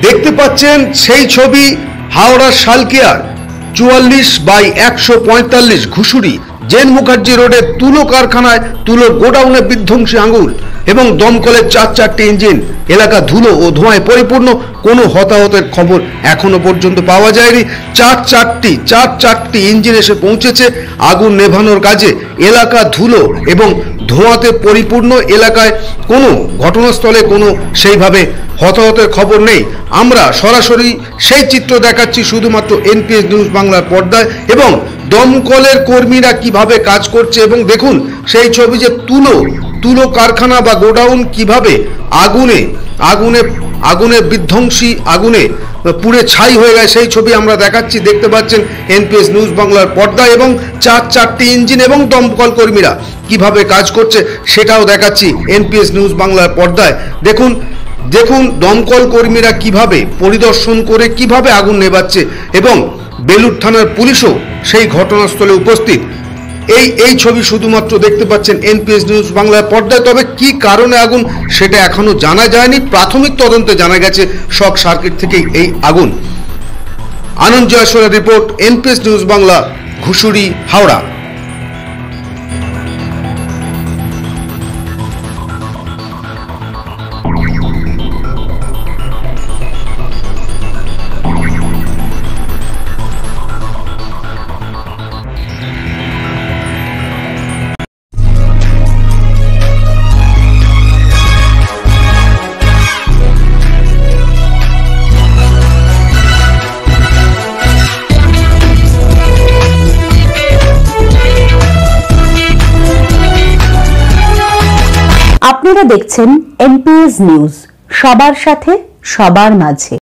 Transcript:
দেখতে পাচ্ছেন সেই ছবি হাওড়ার শালকিয়ার 44/145 ঘুষুরি জেন মুখার্জি রোডে তুলো কারখানায় তুলোর গোডাউনে বিধ্বংসী আগুন এবং দমকলের 4টি ইঞ্জিন। এলাকা ধুলো ও ধোঁয়ায় পরিপূর্ণ, কোনো হতাহতের খবর এখনো পর্যন্ত পাওয়া যায়নি। 4টি ইঞ্জিন এসে পৌঁছেছে আগুন নেভানোর কাজে। এলাকা ধুলো এবং ধোঁয়াতে পরিপূর্ণ, এলাকায় কোনো ঘটনাস্থলে কোনো সেইভাবে হতাহতের খবর নেই। আমরা সরাসরি সেই চিত্র দেখাচ্ছি শুধুমাত্র এনপিএস নিউজ বাংলার পর্দায়, এবং দমকলের কর্মীরা কিভাবে কাজ করছে। এবং দেখুন সেই ছবি যে তুলো কারখানা বা গোডাউন কিভাবে আগুনে বিধ্বংসী আগুনে পুড়ে ছাই হয়ে গেছে, সেই ছবি আমরা দেখাচ্ছি। দেখতে পাচ্ছেন এনপিএস নিউজ বাংলার পর্দায়, এবং 4টি ইঞ্জিন এবং দমকল কর্মীরা কিভাবে কাজ করছে সেটাও দেখাচ্ছি এনপিএস নিউজ বাংলার পর্দায়। দেখুন দমকল কর্মীরা কিভাবে পরিদর্শন করে কিভাবে আগুন নেভাচ্ছে, এবং বেলুড় থানার পুলিশও সেই ঘটনাস্থলে উপস্থিত। এই ছবি শুধুমাত্র দেখতে পাচ্ছেন এনপিএস নিউজ বাংলার পর্দায়। তবে কি কারণে আগুন সেটা এখনো জানা যায়নি। প্রাথমিক তদন্তে জানা গেছে শর্ট সার্কিট থেকেই এই আগুন। আনন্দ জয়সওয়ালের report, NPS news Bangla, Ghusuri, Howrah. আপনারা দেখছেন এনপিএস নিউজ, সবার সাথে সবার মাঝে।